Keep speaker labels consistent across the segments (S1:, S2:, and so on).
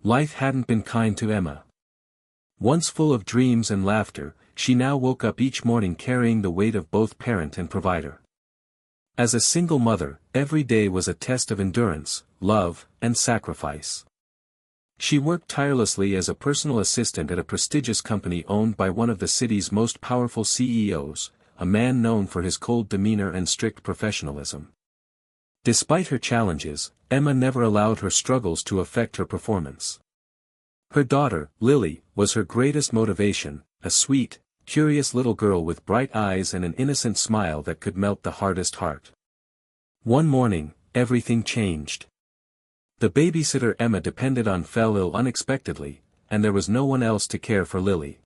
S1: Life hadn't been kind to Emma. Once full of dreams and laughter, she now woke up each morning carrying the weight of both parent and provider. As a single mother, every day was a test of endurance, love, and sacrifice. She worked tirelessly as a personal assistant at a prestigious company owned by one of the city's most powerful CEOs, a man known for his cold demeanor and strict professionalism. Despite her challenges, Emma never allowed her struggles to affect her performance. Her daughter, Lily, was her greatest motivation, a sweet, curious little girl with bright eyes and an innocent smile that could melt the hardest heart. One morning, everything changed. The babysitter Emma depended on fell ill unexpectedly, and there was no one else to care for Lily.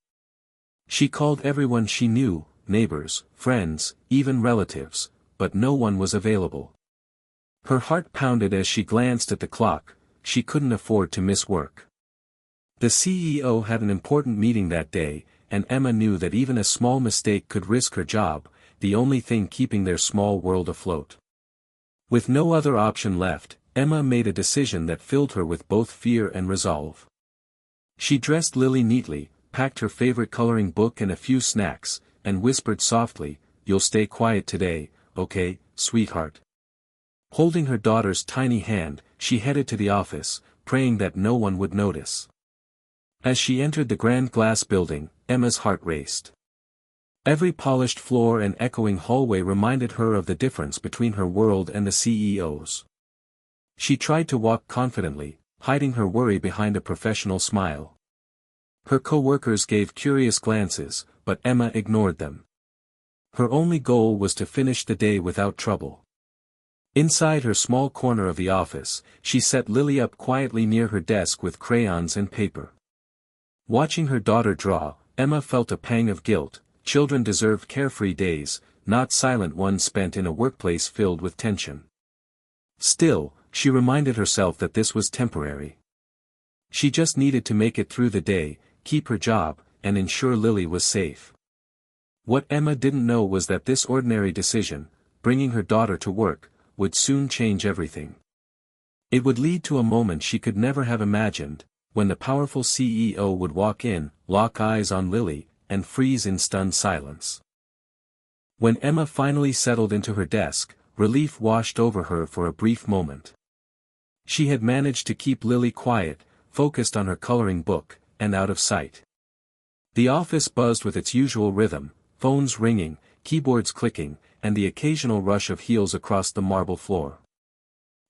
S1: She called everyone she knew, neighbors, friends, even relatives, but no one was available. Her heart pounded as she glanced at the clock. She couldn't afford to miss work. The CEO had an important meeting that day, and Emma knew that even a small mistake could risk her job, the only thing keeping their small world afloat. With no other option left, Emma made a decision that filled her with both fear and resolve. She dressed Lily neatly, packed her favorite coloring book and a few snacks, and whispered softly, "You'll stay quiet today, okay, sweetheart?" Holding her daughter's tiny hand, she headed to the office, praying that no one would notice. As she entered the grand glass building, Emma's heart raced. Every polished floor and echoing hallway reminded her of the difference between her world and the CEO's. She tried to walk confidently, hiding her worry behind a professional smile. Her co-workers gave curious glances, but Emma ignored them. Her only goal was to finish the day without trouble. Inside her small corner of the office, she set Lily up quietly near her desk with crayons and paper. Watching her daughter draw, Emma felt a pang of guilt. Children deserved carefree days, not silent ones spent in a workplace filled with tension. Still, she reminded herself that this was temporary. She just needed to make it through the day, keep her job, and ensure Lily was safe. What Emma didn't know was that this ordinary decision, bringing her daughter to work, would soon change everything. It would lead to a moment she could never have imagined, when the powerful CEO would walk in, lock eyes on Lily, and freeze in stunned silence. When Emma finally settled into her desk, relief washed over her for a brief moment. She had managed to keep Lily quiet, focused on her coloring book, and out of sight. The office buzzed with its usual rhythm, phones ringing, keyboards clicking, and the occasional rush of heels across the marble floor.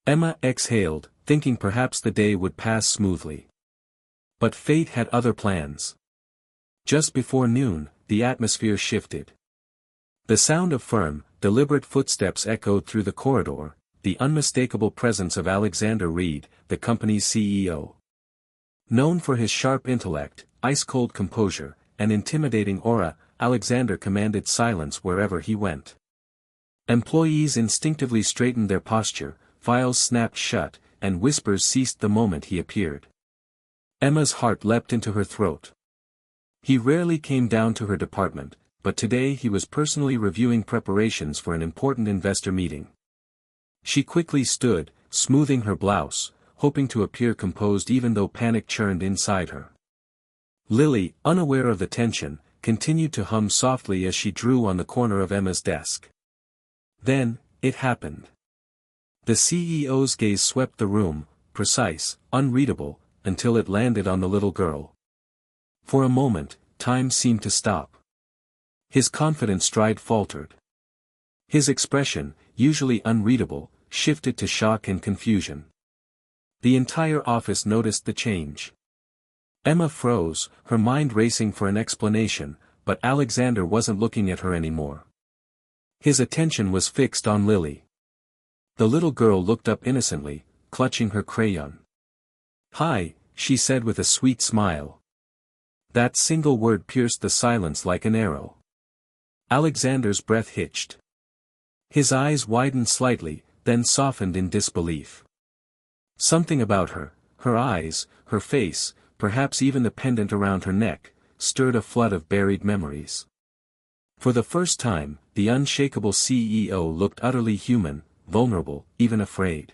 S1: Emma exhaled, thinking perhaps the day would pass smoothly. But fate had other plans. Just before noon, the atmosphere shifted. The sound of firm, deliberate footsteps echoed through the corridor, the unmistakable presence of Alexander Reed, the company's CEO. Known for his sharp intellect, ice-cold composure, and intimidating aura, Alexander commanded silence wherever he went. Employees instinctively straightened their posture, files snapped shut, and whispers ceased the moment he appeared. Emma's heart leapt into her throat. He rarely came down to her department, but today he was personally reviewing preparations for an important investor meeting. She quickly stood, smoothing her blouse, hoping to appear composed even though panic churned inside her. Lily, unaware of the tension, continued to hum softly as she drew on the corner of Emma's desk. Then, it happened. The CEO's gaze swept the room, precise, unreadable, until it landed on the little girl. For a moment, time seemed to stop. His confident stride faltered. His expression, usually unreadable, shifted to shock and confusion. The entire office noticed the change. Emma froze, her mind racing for an explanation, but Alexander wasn't looking at her anymore. His attention was fixed on Lily. The little girl looked up innocently, clutching her crayon. "Hi," she said with a sweet smile. That single word pierced the silence like an arrow. Alexander's breath hitched. His eyes widened slightly, then softened in disbelief. Something about her, her eyes, her face, perhaps even the pendant around her neck, stirred a flood of buried memories. For the first time, the unshakable CEO looked utterly human, vulnerable, even afraid.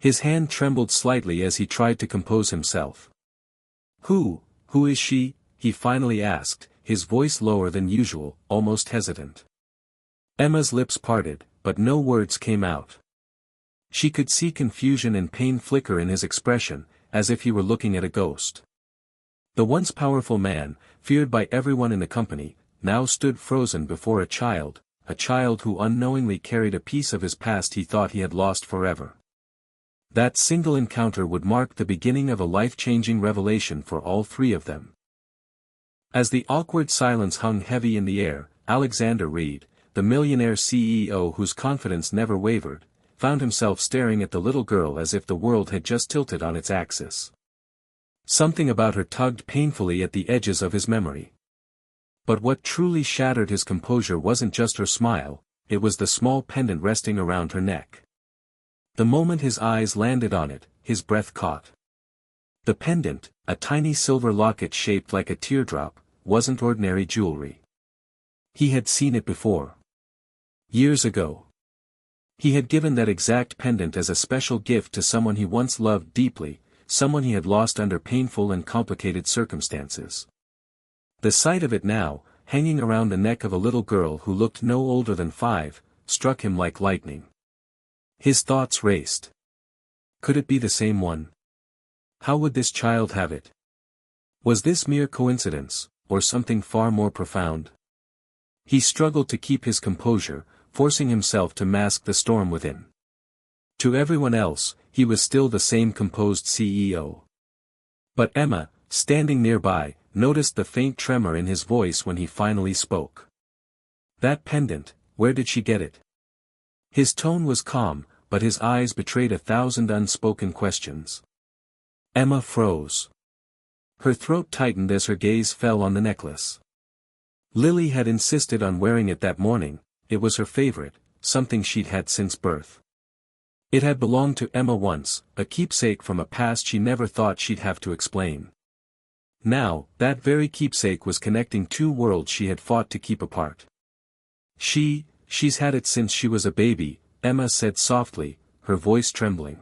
S1: His hand trembled slightly as he tried to compose himself. Who is she?" he finally asked, his voice lower than usual, almost hesitant. Emma's lips parted, but no words came out. She could see confusion and pain flicker in his expression, as if he were looking at a ghost. The once powerful man, feared by everyone in the company, now stood frozen before a child who unknowingly carried a piece of his past he thought he had lost forever. That single encounter would mark the beginning of a life-changing revelation for all three of them. As the awkward silence hung heavy in the air, Alexander Reed, the millionaire CEO whose confidence never wavered, found himself staring at the little girl as if the world had just tilted on its axis. Something about her tugged painfully at the edges of his memory. But what truly shattered his composure wasn't just her smile, it was the small pendant resting around her neck. The moment his eyes landed on it, his breath caught. The pendant, a tiny silver locket shaped like a teardrop, wasn't ordinary jewelry. He had seen it before. Years ago. He had given that exact pendant as a special gift to someone he once loved deeply, someone he had lost under painful and complicated circumstances. The sight of it now, hanging around the neck of a little girl who looked no older than 5, struck him like lightning. His thoughts raced. Could it be the same one? How would this child have it? Was this mere coincidence, or something far more profound? He struggled to keep his composure, forcing himself to mask the storm within. To everyone else, he was still the same composed CEO. But Emma, standing nearby, noticed the faint tremor in his voice when he finally spoke. "That pendant, where did she get it?" His tone was calm, but his eyes betrayed 1,000 unspoken questions. Emma froze. Her throat tightened as her gaze fell on the necklace. Lily had insisted on wearing it that morning. It was her favorite, something she'd had since birth. It had belonged to Emma once, a keepsake from a past she never thought she'd have to explain. Now, that very keepsake was connecting two worlds she had fought to keep apart. She's had it since she was a baby," Emma said softly, her voice trembling.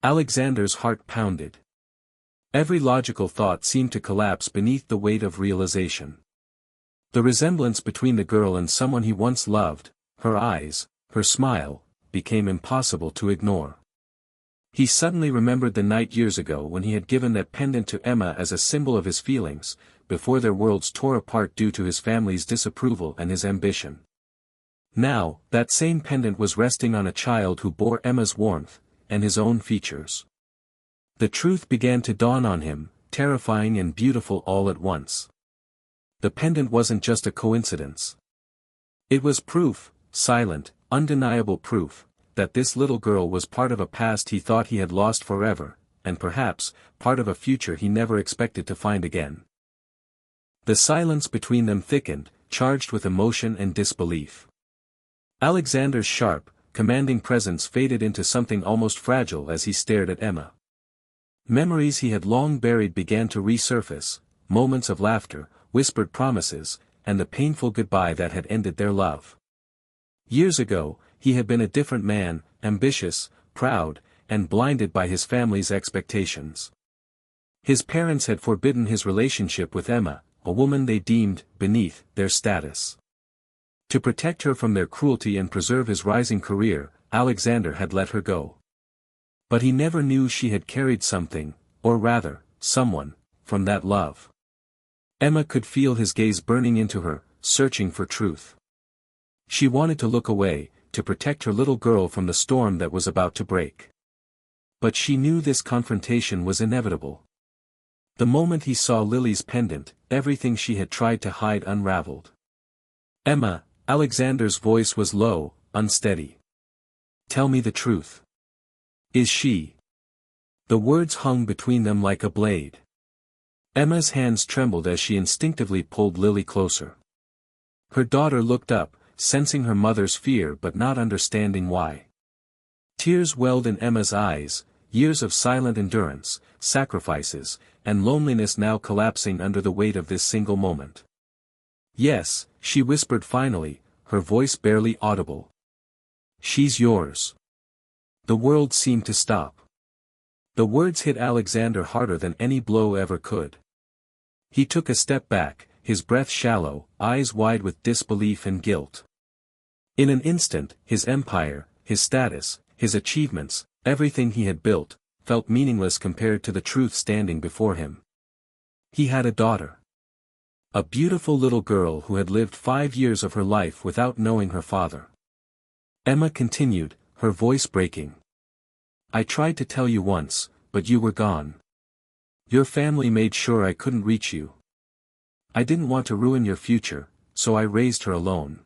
S1: Alexander's heart pounded. Every logical thought seemed to collapse beneath the weight of realization. The resemblance between the girl and someone he once loved, her eyes, her smile, became impossible to ignore. He suddenly remembered the night years ago when he had given that pendant to Emma as a symbol of his feelings, before their worlds tore apart due to his family's disapproval and his ambition. Now, that same pendant was resting on a child who bore Emma's warmth, and his own features. The truth began to dawn on him, terrifying and beautiful all at once. The pendant wasn't just a coincidence. It was proof, silent, undeniable proof, that this little girl was part of a past he thought he had lost forever, and perhaps, part of a future he never expected to find again. The silence between them thickened, charged with emotion and disbelief. Alexander's sharp, commanding presence faded into something almost fragile as he stared at Emma. Memories he had long buried began to resurface, moments of laughter, whispered promises, and the painful goodbye that had ended their love. Years ago, he had been a different man, ambitious, proud, and blinded by his family's expectations. His parents had forbidden his relationship with Emma, a woman they deemed beneath their status. To protect her from their cruelty and preserve his rising career, Alexander had let her go. But he never knew she had carried something, or rather, someone, from that love. Emma could feel his gaze burning into her, searching for truth. She wanted to look away, to protect her little girl from the storm that was about to break. But she knew this confrontation was inevitable. The moment he saw Lily's pendant, everything she had tried to hide unraveled. "Emma," Alexander's voice was low, unsteady. "Tell me the truth. Is she?" The words hung between them like a blade. Emma's hands trembled as she instinctively pulled Lily closer. Her daughter looked up, sensing her mother's fear but not understanding why. Tears welled in Emma's eyes, years of silent endurance, sacrifices, and loneliness now collapsing under the weight of this single moment. "Yes," she whispered finally, her voice barely audible. "She's yours." The world seemed to stop. The words hit Alexander harder than any blow ever could. He took a step back, his breath shallow, eyes wide with disbelief and guilt. In an instant, his empire, his status, his achievements, everything he had built, felt meaningless compared to the truth standing before him. He had a daughter. A beautiful little girl who had lived 5 years of her life without knowing her father. Emma continued, her voice breaking. I tried to tell you once, but you were gone. Your family made sure I couldn't reach you. I didn't want to ruin your future, so I raised her alone.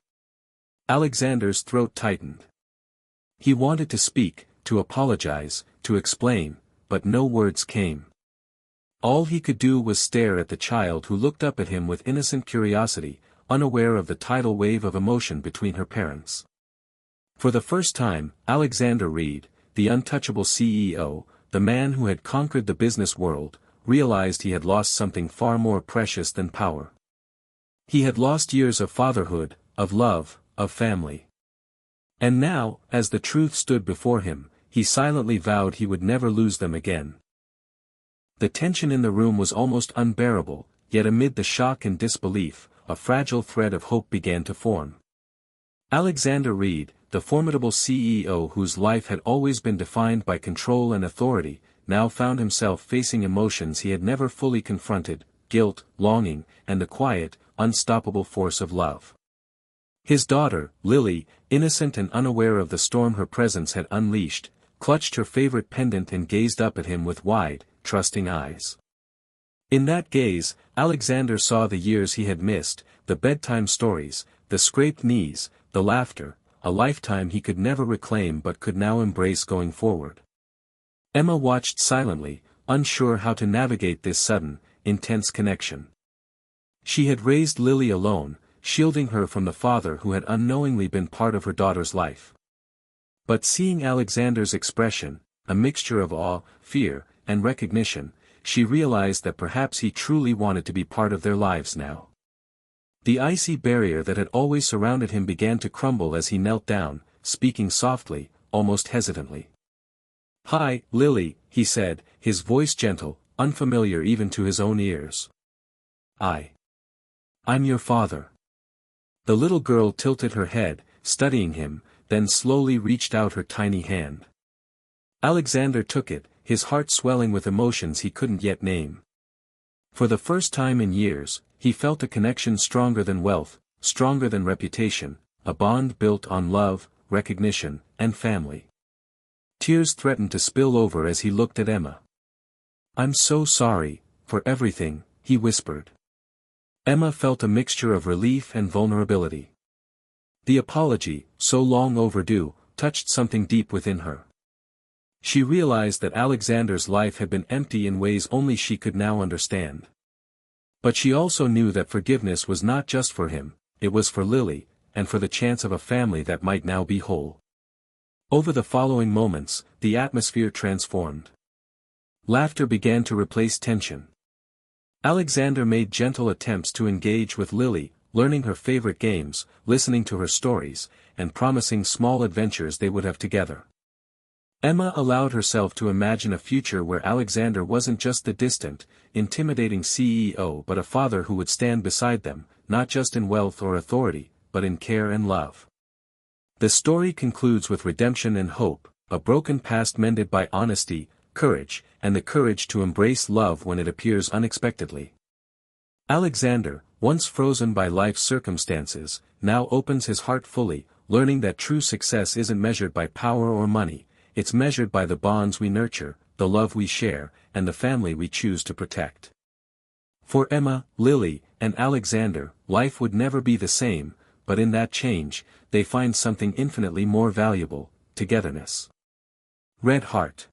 S1: Alexander's throat tightened. He wanted to speak, to apologize, to explain, but no words came. All he could do was stare at the child who looked up at him with innocent curiosity, unaware of the tidal wave of emotion between her parents. For the first time, Alexander Reed, the untouchable CEO, the man who had conquered the business world, realized he had lost something far more precious than power. He had lost years of fatherhood, of love, of family. And now, as the truth stood before him, he silently vowed he would never lose them again. The tension in the room was almost unbearable, yet amid the shock and disbelief, a fragile thread of hope began to form. Alexander Reed, the formidable CEO whose life had always been defined by control and authority, now found himself facing emotions he had never fully confronted, guilt, longing, and the quiet, unstoppable force of love. His daughter, Lily, innocent and unaware of the storm her presence had unleashed, clutched her favorite pendant and gazed up at him with wide, trusting eyes. In that gaze, Alexander saw the years he had missed, the bedtime stories, the scraped knees, the laughter, a lifetime he could never reclaim but could now embrace going forward. Emma watched silently, unsure how to navigate this sudden, intense connection. She had raised Lily alone, shielding her from the father who had unknowingly been part of her daughter's life. But seeing Alexander's expression, a mixture of awe, fear, and recognition, she realized that perhaps he truly wanted to be part of their lives now. The icy barrier that had always surrounded him began to crumble as he knelt down, speaking softly, almost hesitantly. Hi, Lily, he said, his voice gentle, unfamiliar even to his own ears. I'm your father. The little girl tilted her head, studying him, then slowly reached out her tiny hand. Alexander took it, his heart swelling with emotions he couldn't yet name. For the first time in years, he felt a connection stronger than wealth, stronger than reputation, a bond built on love, recognition, and family. Tears threatened to spill over as he looked at Emma. I'm so sorry, for everything, he whispered. Emma felt a mixture of relief and vulnerability. The apology, so long overdue, touched something deep within her. She realized that Alexander's life had been empty in ways only she could now understand. But she also knew that forgiveness was not just for him, it was for Lily, and for the chance of a family that might now be whole. Over the following moments, the atmosphere transformed. Laughter began to replace tension. Alexander made gentle attempts to engage with Lily, learning her favorite games, listening to her stories, and promising small adventures they would have together. Emma allowed herself to imagine a future where Alexander wasn't just the distant, intimidating CEO but a father who would stand beside them, not just in wealth or authority, but in care and love. The story concludes with redemption and hope, a broken past mended by honesty, courage, and the courage to embrace love when it appears unexpectedly. Alexander, once frozen by life's circumstances, now opens his heart fully, learning that true success isn't measured by power or money, it's measured by the bonds we nurture, the love we share, and the family we choose to protect. For Emma, Lily, and Alexander, life would never be the same, but in that change, they find something infinitely more valuable, togetherness. Red Heart.